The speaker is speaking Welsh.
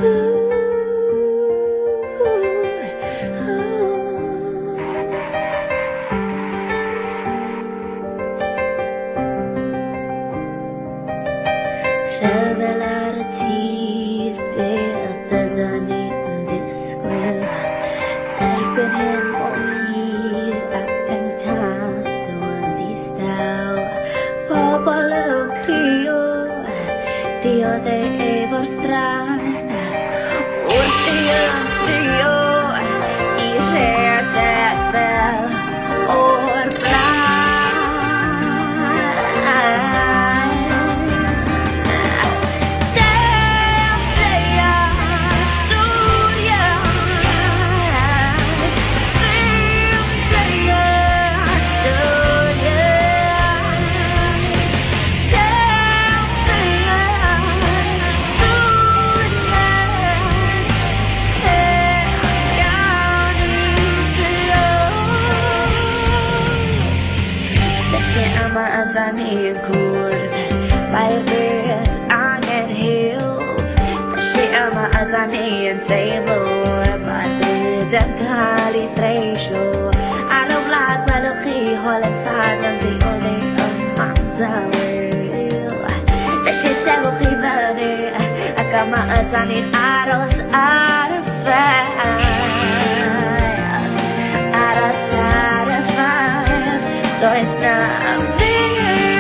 Rhyfel ar y tir, beth ydan ni'n ddisgwyl. Derbyn hyn mor hir ac yn cadw yn ddistaw. Pobol yn crio, dioddef efo'r straen. Wrthi yn trio I redeg fel o'r blaen. Ydan ni'n cwrdd, mae'r beth angen hilp. Felly yma ydan ni'n teimlo, mae'r byd yn cael ei threisio. Ar y wlad welwch chi hol yn tad yn dioddef yma'n dawyl. Felly sewch chi fyny, ac yma ydan ni'n aros ar y ffaith. Aros ar y ffaith, does na ddim